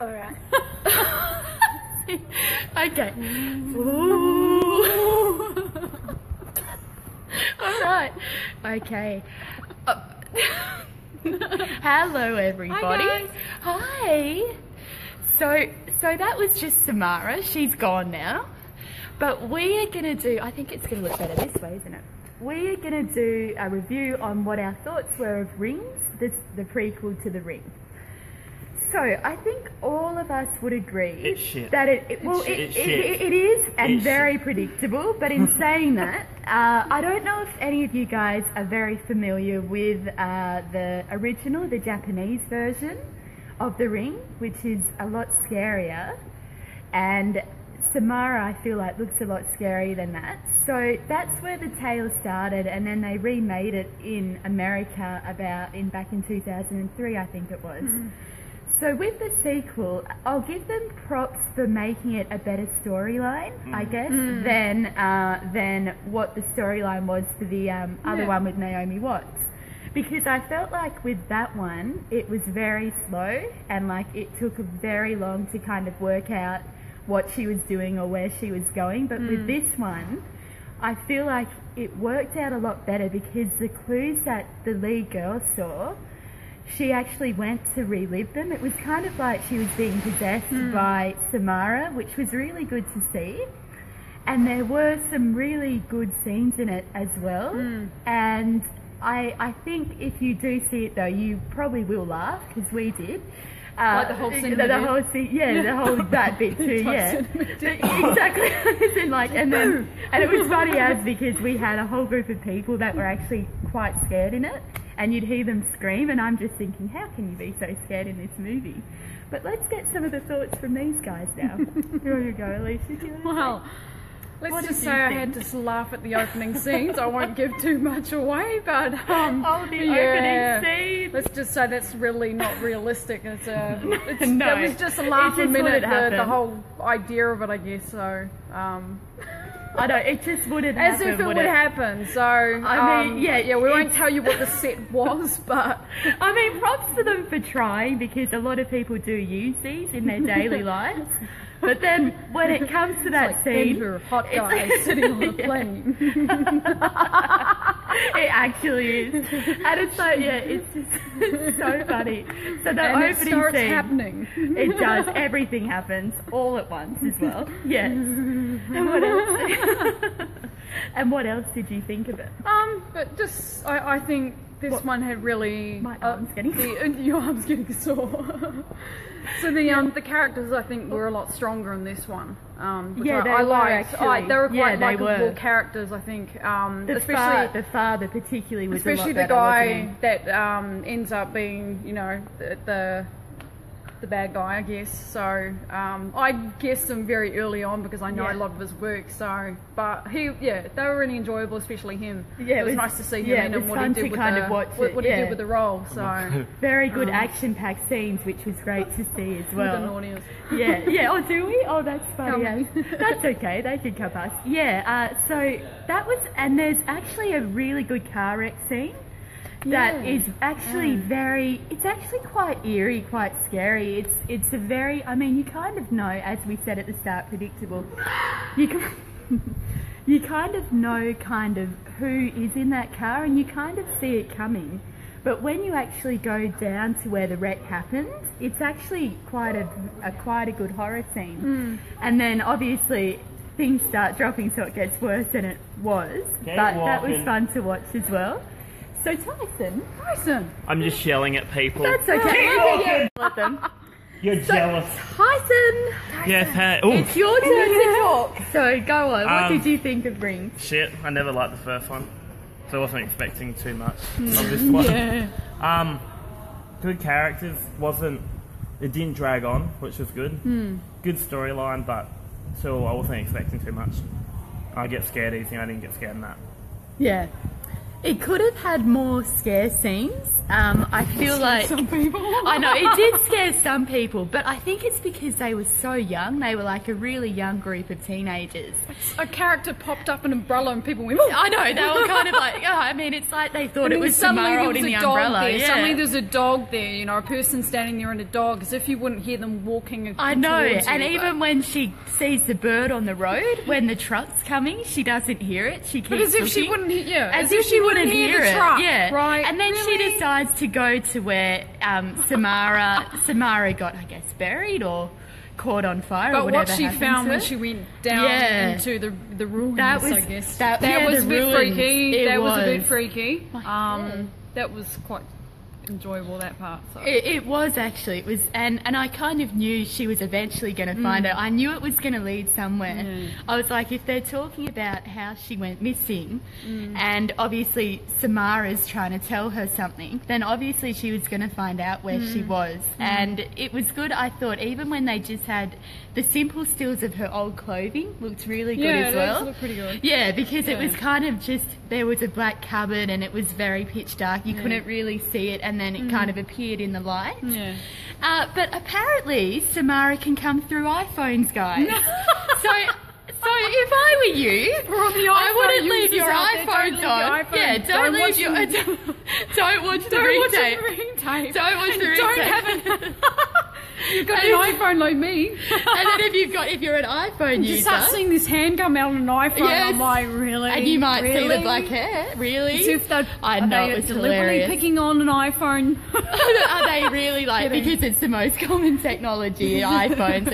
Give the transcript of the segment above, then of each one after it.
Alright. Okay. Ooh. Alright. Okay. Hello everybody. Hi guys. Hi. So that was just Samara. She's gone now. But we are going to do, I think it's going to look better this way, isn't it? We are going to do a review on what our thoughts were of Rings, the prequel to The Ring. So I think all of us would agree that it is and very predictable. But in saying that, I don't know if any of you guys are very familiar with the original, the Japanese version of The Ring, which is a lot scarier, and Samara, I feel like, looks a lot scarier than that. So that's where the tale started, and then they remade it in America back in 2003, I think it was. So with the sequel, I'll give them props for making it a better storyline, I guess, than what the storyline was for the other one with Naomi Watts. Because I felt like with that one, it was very slow, and like it took very long to kind of work out what she was doing or where she was going. But with this one, I feel like it worked out a lot better, because the clues that the lead girl saw, she actually went to relive them. It was kind of like she was being possessed by Samara, which was really good to see. And there were some really good scenes in it as well. And I think if you do see it though, you probably will laugh, because we did. Like the whole scene, the whole scene, the whole that bit too, exactly. and it was funny because we had a whole group of people that were actually quite scared in it, and you'd hear them scream, and I'm just thinking, how can you be so scared in this movie? But let's get some of the thoughts from these guys now. Here you go, Alicia. Well, let's just say I had to laugh at the opening scenes. I won't give too much away, but opening scene. Let's just say that's really not realistic. It No, was just a laugh a minute. Happen. The whole idea of it, I guess. So. I know, it just wouldn't happen. As if it would happen. So I mean, we won't tell you what the set was, but I mean, props to them for trying, because a lot of people do use these in their daily lives. But then when it comes to that scene, hot guy sitting on a plane. It actually is, and it's like, it's just so funny. So the opening starts scene, happening. It does. Everything happens all at once as well. Yes. And what else? And what else did you think of it? But just I think this one had really my arm's getting your arm's getting sore. So the characters, I think, were a lot stronger in this one. Which I liked. They were quite likable characters, I think. Especially the father, particularly, was especially a lot the better, guy that ends up being, the bad guy, I guess. So I guessed him very early on, because I know a lot of his work. So, but they were really enjoyable, especially him. It was nice to see him and what he did with he did with the role. So very good action-packed scenes, which was great to see as well. The naughtiest. Oh, do we? Oh, that's funny. That's okay. They can come past. So that was, and there's actually a really good car wreck scene. That is actually it's actually quite eerie, quite scary. It's a very, I mean, you kind of know, as we said at the start, predictable. You kind of know who is in that car, and you kind of see it coming. But when you actually go down to where the wreck happens, it's actually quite a good horror scene. And then obviously things start dropping, so it gets worse than it was. But that was fun to watch as well. So Tyson. I'm just yelling at people. That's okay. Let them. You're jealous. Tyson. Yes, hey. It's your turn to talk. So go on. What did you think of Rings? Shit, I never liked the first one, so I wasn't expecting too much of this one. Good characters. It didn't drag on, which was good. Good storyline, but still, I wasn't expecting too much. I get scared easy. I didn't get scared in that. It could have had more scare scenes. I feel like some people. I know it did scare some people, but I think it's because they were so young. They were like a really young group of teenagers. A character popped up an umbrella and people went, oh. I know, they were kind of like, oh, I mean, it's like they thought it was Samara holding the umbrella. Yeah. Suddenly there's a dog there, you know, a person standing there and a dog, as if you wouldn't hear them walking. I know, and even when she sees the bird on the road, when the truck's coming, she doesn't hear it. She keeps but as if looking, she wouldn't hear, yeah, as if she wouldn't hear the truck, it. Yeah, right. And then she decides to go to where Samara got, I guess, buried or caught on fire or whatever. But what she found when she went down into the ruins, I guess. That was a bit freaky. That was a bit freaky. That was quite enjoyable, that part. So. It was actually. It was, and I kind of knew she was eventually going to find it. I knew it was going to lead somewhere. I was like, if they're talking about how she went missing, and obviously Samara's trying to tell her something, then obviously she was going to find out where she was. And it was good, I thought, even when they just had the simple stills of her old clothing looked really good as well. Yeah, looked pretty good. Yeah, because it was kind of just, there was a black cupboard and it was very pitch dark. You couldn't really see it, and then it kind of appeared in the light. Yeah. But apparently Samara can come through iPhones, guys. So if I were you, I wouldn't leave your iPhones on. Yeah, don't leave your. Don't watch the ringtape. Don't watch the ringtape. You've got an iPhone like me. And then if you're an iPhone user, you start seeing this hand come out on an iPhone. Yes. I'm like, really? And you might see the black hair. Really? I know, it was deliberately hilarious. picking on an iPhone. Are they really like, because it's the most common technology, iPhones,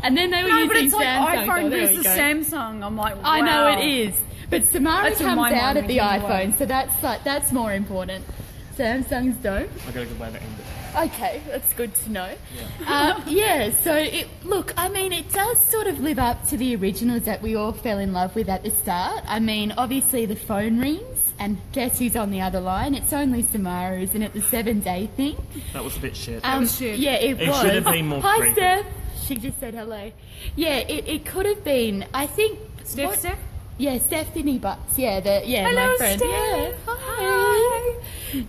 and then they were using Samsung. Like iPhone versus Samsung. I'm like, wow. I know it is, but Samara comes out of the iPhone, so that's more important. Samsungs don't. I gotta go by the end. Okay, that's good to know. So look, I mean, it does sort of live up to the originals that we all fell in love with at the start. I mean, obviously the phone rings, and guess who's on the other line? It's only Samara, isn't it? The 7-day thing. That was a bit shit. Yeah, it was. It should have been more Hi, creepy. Steph. She just said hello. Yeah, it could have been. I think. Steph? Yeah, Stephanie Butts. Yeah, hello, my friend. Steph. Yeah, hi.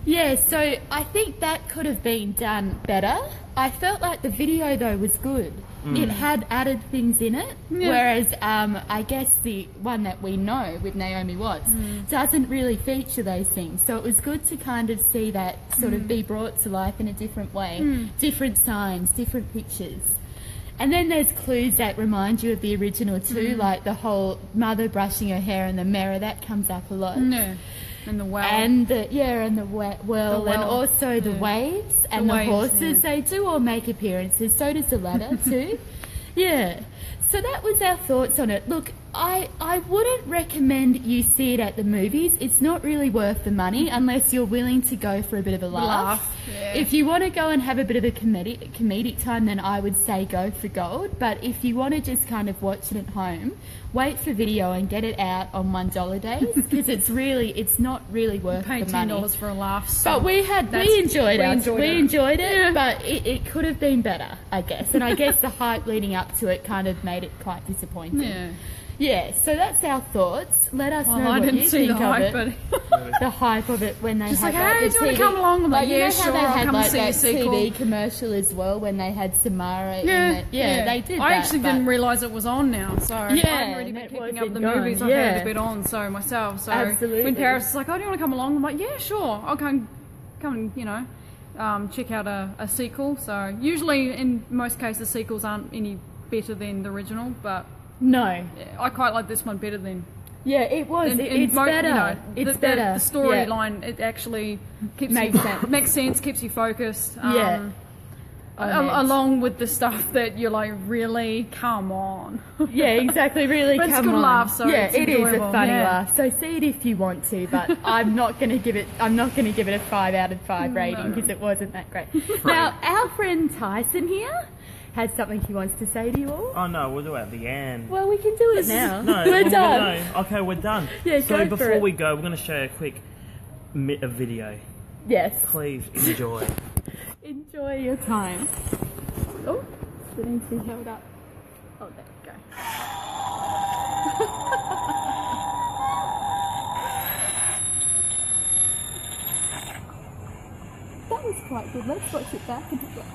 Yeah, so I think that could have been done better. I felt like the video though was good. It had added things in it, whereas I guess the one that we know with Naomi Watts doesn't really feature those things. So it was good to kind of see that sort of be brought to life in a different way, different signs, different pictures. And then there's clues that remind you of the original too, like the whole mother brushing her hair in the mirror, that comes up a lot. And the well. And the well, and also the waves and the horses. They do all make appearances, so does the ladder too. Yeah. So that was our thoughts on it. Look, I wouldn't recommend you see it at the movies. It's not really worth the money unless you're willing to go for a bit of a laugh. If you want to go and have a bit of a comedic time, then I would say go for gold. But if you want to just kind of watch it at home, wait for video and get it out on $1 days, because it's not really worth the money. $10 for a laugh. So but we enjoyed it, but it could have been better, I guess. And I guess the hype leading up to it kind of made it quite disappointing. Yeah, so that's our thoughts. Let us know what you think of it. The hype of it when they just had like, hey, do you want to come along? I'm like, yeah, sure, I'll come see a sequel. TV commercial as well when they had Samara in it. Yeah, they did I actually didn't realise it was on now, so I hadn't really been picking up the movies. I've had a bit on, so myself. So when Paris was like, oh, do you want to come along? I'm like, yeah, sure. I'll come and, check out a sequel. So usually, in most cases, sequels aren't any better than the original, but... No. I quite like this one better than... Yeah, it was. It's better. It's better. The storyline, it actually makes sense, keeps you focused. Along with the stuff that you're like, really? Come on. Yeah, exactly, really, but come on. It's a good laugh, so yeah, it's it is a funny laugh. So see it if you want to, but I'm not going to give it a 5 out of 5 rating because it wasn't that great. Now, our friend Tyson here has something he wants to say to you all. Oh no, we'll do it at the end. Well, we can do it now. No, we're done. No. Okay, we're done. Yeah, so before we go, we're going to show you a quick video. Yes. Please enjoy. Enjoy your time. Oh, it needs to be held up. Oh, there we go. was quite good. Let's watch it back and have a look.